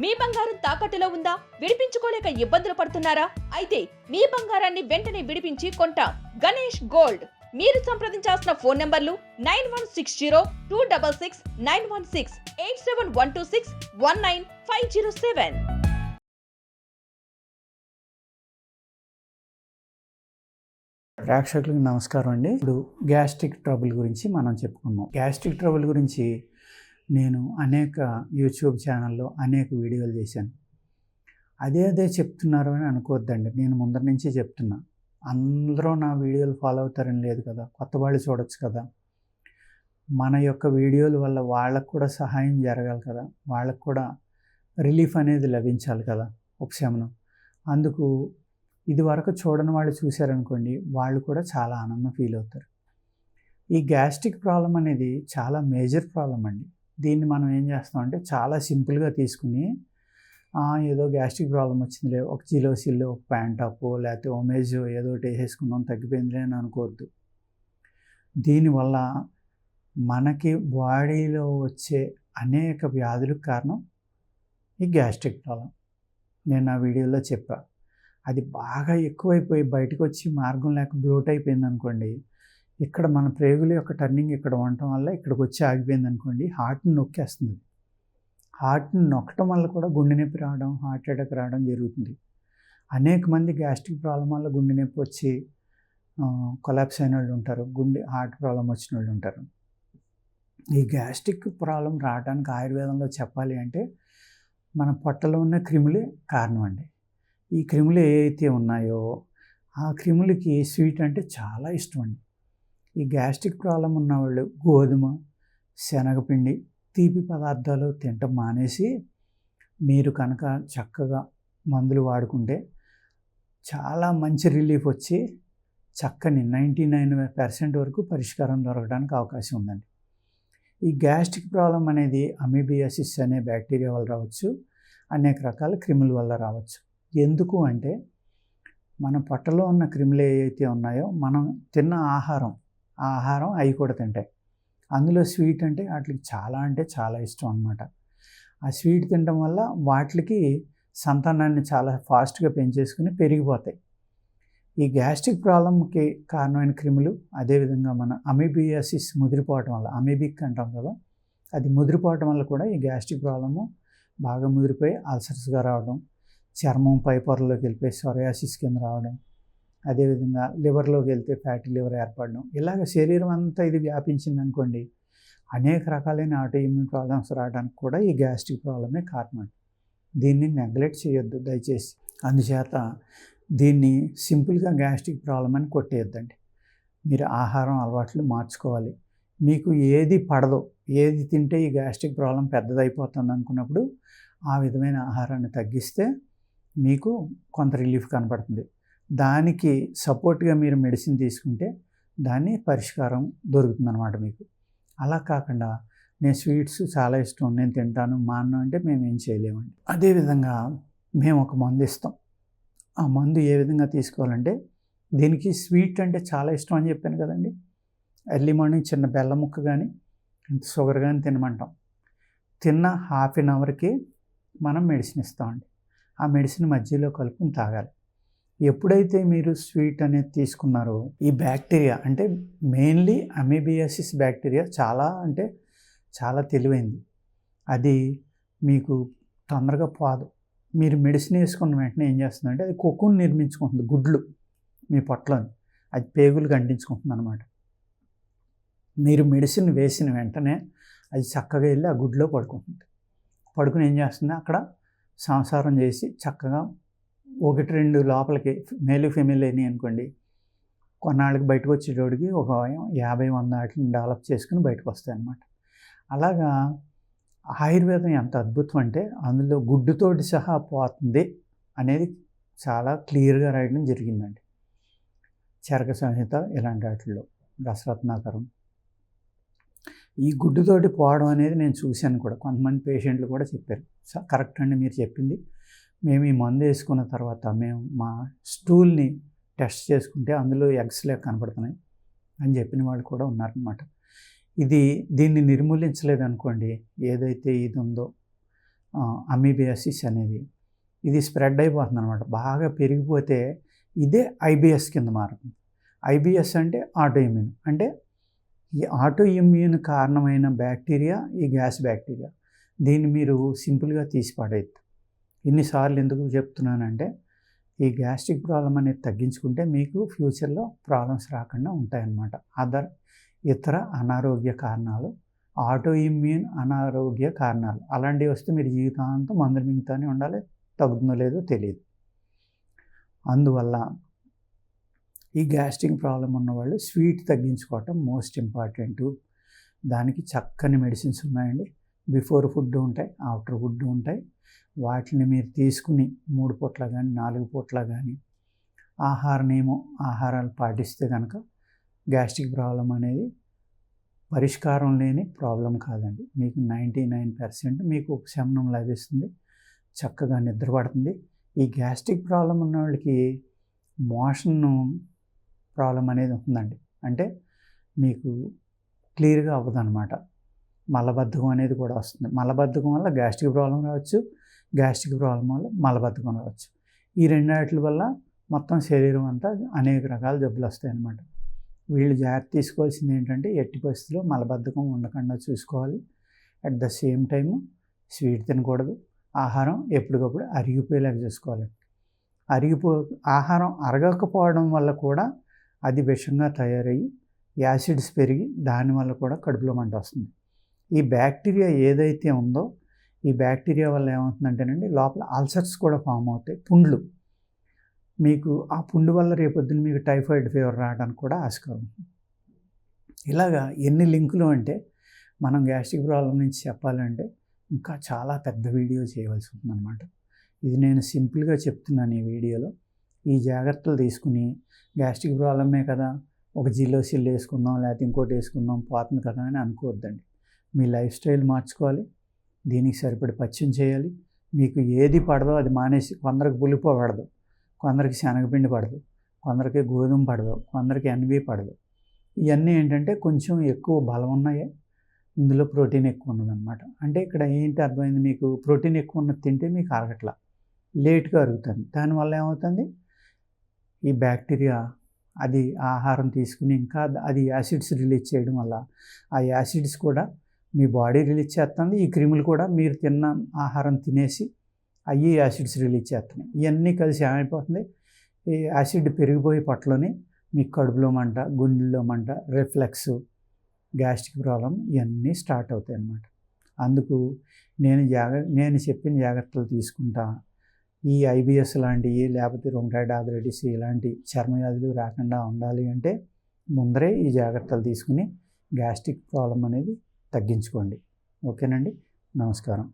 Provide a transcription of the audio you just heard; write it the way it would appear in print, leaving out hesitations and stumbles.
మీ బంగారం తాకట్టులో ఉందా? విడిపించుకోలేక ఇబ్బందులు పడుతున్నారా? అయితే మీ బంగారాన్ని వెంటనే విడిపించి కొంటాం. గణేష్ గోల్డ్. మీరు సంప్రదించాల్సిన ఫోన్ నంబర్లు 9160-266-916, 8712619507. ప్రేక్షకులకు నమస్కారం అండి. ఇప్పుడు గ్యాస్ట్రిక్ ట్రబుల్ గురించి మనం చెప్పుకున్నాం. గ్యాస్ట్రిక్ ట్రబుల్ గురించి నేను అనేక యూట్యూబ్ ఛానల్లో అనేక వీడియోలు చేశాను. అదే చెప్తున్నారు అని అనుకోవద్దండి. నేను ముందర నుంచే చెప్తున్నా. అందరూ నా వీడియోలు ఫాలో అవుతారని లేదు కదా, కొత్త వాళ్ళు చూడొచ్చు కదా. మన యొక్క వీడియోల వల్ల వాళ్ళకు కూడా సహాయం జరగాలి కదా, వాళ్ళకు కూడా రిలీఫ్ అనేది లభించాలి కదా, ఉపశమనం. అందుకు ఇదివరకు చూడని వాళ్ళు చూశారనుకోండి, వాళ్ళు కూడా చాలా ఆనందం ఫీల్ అవుతారు. ఈ గ్యాస్ట్రిక్ ప్రాబ్లం అనేది చాలా మేజర్ ప్రాబ్లం అండి. దీన్ని మనం ఏం చేస్తామంటే చాలా సింపుల్గా తీసుకుని ఏదో గ్యాస్ట్రిక్ ప్రాబ్లం వచ్చిందిలే, ఒక జిలోసిల్, ఒక ప్యాంటాపో లేకపోతే ఒమేజో ఏదో ఒకటి వేసేసుకున్నాం తగ్గిపోయిందిలే అని అనుకోవద్దు. దీనివల్ల మనకి బాడీలో వచ్చే అనేక వ్యాధులకు కారణం ఈ గ్యాస్ట్రిక్ ప్రాబ్లం. నేను ఆ వీడియోలో చెప్పా. అది బాగా ఎక్కువైపోయి బయటకు వచ్చి మార్గం లేక బ్లోట్ అయిపోయింది అనుకోండి, ఇక్కడ మన ప్రేగుల యొక్క టర్నింగ్ ఇక్కడ ఉండటం వల్ల ఇక్కడికి వచ్చి ఆగిపోయింది అనుకోండి, హార్ట్ని నొక్కేస్తుంది. హార్ట్ని నొక్కటం వల్ల కూడా గుండె నొప్పి రావడం, హార్ట్ అటాక్ రావడం జరుగుతుంది. అనేక మంది గ్యాస్ట్రిక్ ప్రాబ్లం వల్ల గుండె నొప్పి వచ్చి కొలాప్స్ అయిన వాళ్ళు ఉంటారు, హార్ట్ ప్రాబ్లం వచ్చిన వాళ్ళు ఉంటారు. ఈ గ్యాస్ట్రిక్ ప్రాబ్లం రావడానికి ఆయుర్వేదంలో చెప్పాలి అంటే మన పొట్టలో ఉన్న క్రిములే కారణం అండి. ఈ క్రిములు ఏవైతే ఉన్నాయో ఆ క్రిములకి స్వీట్ అంటే చాలా ఇష్టం అండి. ఈ గ్యాస్ట్రిక్ ప్రాబ్లం ఉన్నవాళ్ళు గోధుమ, శనగపిండి, తీపి పదార్థాలు తినటం మానేసి మీరు కనుక చక్కగా మందులు వాడుకుంటే చాలా మంచి రిలీఫ్ వచ్చి చక్కని 99% వరకు పరిష్కారం దొరకడానికి అవకాశం ఉందండి. ఈ గ్యాస్ట్రిక్ ప్రాబ్లం అనేది అమీబియాసిస్ అనే బ్యాక్టీరియా వల్ల రావచ్చు, అనేక రకాల క్రిముల వల్ల రావచ్చు. ఎందుకు అంటే మన పొట్టలో ఉన్న క్రిములు ఏవైతే ఉన్నాయో మనం తిన్న ఆహారం అవి కూడా తింటాయి. అందులో స్వీట్ అంటే వాటికి చాలా ఇష్టం అన్నమాట. ఆ స్వీట్ తినడం వల్ల వాటికి సంతానాన్ని చాలా ఫాస్ట్గా పెంచేసుకుని పెరిగిపోతాయి. ఈ గ్యాస్ట్రిక్ ప్రాబ్లంకి కారణమైన క్రిములు, అదేవిధంగా మన అమీబియాసిస్ ముదిరిపోవటం వల్ల, అమీబిక్ అంటాం కదా, అది ముదిరిపోవటం వల్ల కూడా ఈ గ్యాస్ట్రిక్ ప్రాబ్లము బాగా ముదిరిపోయి అల్సర్స్గా రావడం, చర్మం పై పొరలోకి వెళ్ళిపోయి సొరియాసిస్ కింద రావడం, అదేవిధంగా లివర్లోకి వెళ్తే ఫ్యాటీ లివర్ ఏర్పడడం, ఇలాగ శరీరం అంతా ఇది వ్యాపించింది అనుకోండి, అనేక రకాలైన ఆటోఇమ్యూన్ ప్రాబ్లమ్స్ రావడానికి కూడా ఈ గ్యాస్ట్రిక్ ప్రాబ్లమే కారణం. దీన్ని నెగ్లెక్ట్ చేయొద్దు దయచేసి. అందుచేత దీన్ని సింపుల్గా గ్యాస్ట్రిక్ ప్రాబ్లం అని కొట్టేయొద్దండి. మీరు ఆహారం అలవాట్లు మార్చుకోవాలి. మీకు ఏది పడదో, ఏది తింటే ఈ గ్యాస్ట్రిక్ ప్రాబ్లం పెద్దదైపోతుంది అనుకున్నప్పుడు ఆ విధమైన ఆహారాన్ని తగ్గిస్తే మీకు కొంత రిలీఫ్ కనపడుతుంది. దానికి సపోర్ట్గా మీరు మెడిసిన్ తీసుకుంటే దాన్ని పరిష్కారం దొరుకుతుందన్నమాట మీకు. అలా కాకుండా నేను స్వీట్స్ చాలా ఇష్టం, నేను తింటాను మాను అంటే మేము ఏం చేయలేమండి. అదేవిధంగా మేము ఒక మందు ఇస్తాం. ఆ మందు ఏ విధంగా తీసుకోవాలంటే, దీనికి స్వీట్ అంటే చాలా ఇష్టం అని చెప్పాను కదండి. ఎర్లీ మార్నింగ్ చిన్న బెల్లం ముక్క కానీ షుగర్ కానీ తినమంటాం. తిన్న హాఫ్ అన్ అవర్కి మనం మెడిసిన్ ఇస్తామండి. ఆ మెడిసిన్ మధ్యలో కలుపుకొని తాగాలి. ఎప్పుడైతే మీరు స్వీట్ అనేది తీసుకున్నారో ఈ బ్యాక్టీరియా అంటే మెయిన్లీ అమీబియాసిస్ బ్యాక్టీరియా చాలా తెలివైంది. అది మీకు తొందరగా పోదు. మీరు మెడిసిన్ వేసుకున్న వెంటనే ఏం చేస్తుందంటే అది కొక్కుని నిర్మించుకుంటుంది, గుడ్లు మీ పొట్టలోని, అది పేగులు అంటించుకుంటుంది అనమాట. మీరు మెడిసిన్ వేసిన వెంటనే అది చక్కగా వెళ్ళి ఆ గుడ్లో పడుకుని ఏం చేస్తుంది, అక్కడ సంసారం చేసి చక్కగా 1-2 లోపలికి మేలు ఫెమిల్ అయినాయి అనుకోండి, కొన్నాళ్ళకి బయటకు వచ్చేటోడికి ఒక 50-100 వాటిని డెవలప్ చేసుకుని బయటకు వస్తాయి అన్నమాట. అలాగా ఆయుర్వేదం ఎంత అద్భుతం అంటే అందులో గుడ్డుతోటి సహా పోతుంది అనేది చాలా క్లియర్గా రాయడం జరిగిందండి. చరక సంహిత ఇలాంటి వాటిల్లో, రసరత్నాకరం. ఈ గుడ్డుతోటి పోవడం అనేది నేను చూశాను కూడా, కొంతమంది పేషెంట్లు కూడా చెప్పారు, కరెక్ట్ అండి మీరు చెప్పింది, మేము ఈ మందు వేసుకున్న తర్వాత మేము మా స్టూల్ని టెస్ట్ చేసుకుంటే అందులో ఎగ్స్లే కనపడుతున్నాయి అని చెప్పిన వాళ్ళు కూడా ఉన్నారనమాట. దీన్ని నిర్మూలించలేదనుకోండి, ఏదైతే ఇది ఉందో అమీబియాసిస్ అనేది. ఇది స్ప్రెడ్ అయిపోతుంది అనమాట. బాగా పెరిగిపోతే ఇదే ఐబిఎస్ కింద మారుతుంది. ఐబిఎస్ అంటే ఆటో ఇమ్యూన్. అంటే ఈ ఆటో ఇమ్యూన్ కారణమైన బ్యాక్టీరియా ఈ గ్యాస్ బ్యాక్టీరియా. దీన్ని మీరు సింపుల్గా తీసి పడేయద్దు. ఇన్నిసార్లు ఎందుకు చెప్తున్నానంటే ఈ గ్యాస్ట్రిక్ ప్రాబ్లం అనేది తగ్గించుకుంటే మీకు ఫ్యూచర్లో ప్రాబ్లమ్స్ రాకుండా ఉంటాయన్నమాట. ఇతర అనారోగ్య కారణాలు, ఆటో ఇమ్యూన్ అనారోగ్య కారణాలు అలాంటివి వస్తే మీరు జీవితాంతం మందులు మింగుతూనే ఉండాలి. తగ్గుతుందో లేదో తెలియదు. అందువల్ల ఈ గ్యాస్ట్రిక్ ప్రాబ్లం ఉన్నవాళ్ళు స్వీట్ తగ్గించుకోవటం మోస్ట్ ఇంపార్టెంట్. దానికి చక్కని మెడిసిన్స్ ఉన్నాయండి. బిఫోర్ ఫుడ్ ఉంటాయి, ఆఫ్టర్ ఫుడ్ ఉంటాయి. వాటిని మీరు తీసుకుని 3 పూట్ల కానీ 4 పూట్ల కానీ ఆహారాలు పాటిస్తే కనుక గ్యాస్ట్రిక్ ప్రాబ్లం అనేది పరిష్కారం లేని ప్రాబ్లం కాదండి. మీకు 99% మీకు ఉపశమనం లభిస్తుంది. చక్కగా నిద్ర పడుతుంది. ఈ గ్యాస్ట్రిక్ ప్రాబ్లం ఉన్న వాళ్ళకి మోషన్ ప్రాబ్లం అనేది ఉంటుందండి. అంటే మీకు క్లియర్గా అవ్వదన్నమాట. మలబద్ధకం అనేది కూడా వస్తుంది. మలబద్ధకం వల్ల గ్యాస్ట్రిక్ ప్రాబ్లం రావచ్చు, గ్యాస్ట్రిక్ ప్రాబ్లం వల్ల మలబద్ధకం రావచ్చు. ఈ రెండాటి వల్ల మొత్తం శరీరం అంతా అనేక రకాల జబ్బులు వస్తాయి అన్నమాట. వీళ్ళు జాగ్రత్త తీసుకోవాల్సింది ఏంటంటే ఎట్టి పరిస్థితుల్లో మలబద్ధకం ఉండకుండా చూసుకోవాలి. At the same time sweet తినకూడదు. ఆహారం ఎప్పటికప్పుడు అరిగిపోయేలాగా చూసుకోవాలి. ఆహారం అరగకపోవడం వల్ల కూడా అది విషంగా తయారయ్యి యాసిడ్స్ పెరిగి దానివల్ల కూడా కడుపులో మంట వస్తుంది. ఈ బ్యాక్టీరియా ఏదైతే ఉందో ఈ బ్యాక్టీరియా వల్ల ఏమవుతుందంటేనండి లోపల అల్సర్స్ కూడా ఫామ్ అవుతాయి, పుండ్లు. మీకు ఆ పుండు వల్ల రేపొద్దున మీకు టైఫాయిడ్ ఫీవర్ రావడానికి కూడా ఆస్కారం. ఇలాగా ఎన్ని లింకులు అంటే మనం గ్యాస్ట్రిక్ ప్రాబ్లం నుంచి చెప్పాలంటే ఇంకా చాలా పెద్ద వీడియో చేయవలసి ఉంటుందన్నమాట. ఇది నేను సింపుల్గా చెప్తున్నాను ఈ వీడియోలో. ఈ జాగ్రత్తలు తీసుకుని గ్యాస్ట్రిక్ ప్రాబ్లమే కదా ఒక జిల్లోసిల్ వేసుకుందాం లేకపోతే ఇంకోటి వేసుకుందాం పోతుంది కదా అని అనుకోవద్దండి. మీ లైఫ్ స్టైల్ మార్చుకోవాలి. దీనికి సరిపడి పథ్యం చేయాలి. మీకు ఏది పడదో అది మానేసి, కొందరికి పులిపో పడదు, కొందరికి శనగపిండి పడదు, కొందరికి గోధుమ పడదు, కొందరికి ఎన్వి పడదు. ఇవన్నీ ఏంటంటే కొంచెం ఎక్కువ బలం ఉన్నాయి, ఇందులో ప్రోటీన్ ఎక్కువ ఉన్నదన్నమాట. అంటే ఇక్కడ ఏంటి అర్థమైంది, మీకు ప్రోటీన్ ఎక్కువ ఉన్నది తింటే మీకు అరగట్లా, లేట్గా అరుగుతుంది. దానివల్ల ఏమవుతుంది, ఈ బ్యాక్టీరియా అది ఆహారం తీసుకుని ఇంకా అది యాసిడ్స్ రిలీజ్ చేయడం వల్ల ఆ యాసిడ్స్ కూడా మీ బాడీ రిలీజ్ చేస్తుంది. ఈ క్రిములు కూడా మీరు తిన్న ఆహారం తినేసి అవి యాసిడ్స్ రిలీజ్ చేస్తున్నాయి. ఇవన్నీ కలిసి ఏమైపోతుంది, ఈ యాసిడ్ పెరిగిపోయి పట్లోనే మీకు కడుపులో మంట, గుండెల్లో మంట, రిఫ్లెక్స్, గ్యాస్ట్రిక్ ప్రాబ్లం ఇవన్నీ స్టార్ట్ అవుతాయి అన్నమాట. అందుకు నేను చెప్పిన జాగ్రత్తలు తీసుకుంటా. ఈ ఐబిఎస్ లాంటివి లేకపోతే రొమటాయిడ్ ఆర్థరైటిస్ ఇలాంటి చర్మవ్యాధులు రాకుండా ఉండాలి అంటే ముందరే ఈ జాగ్రత్తలు తీసుకుని గ్యాస్ట్రిక్ ప్రాబ్లం అనేది తగ్గించుకోండి. ఓకేనండి, నమస్కారం.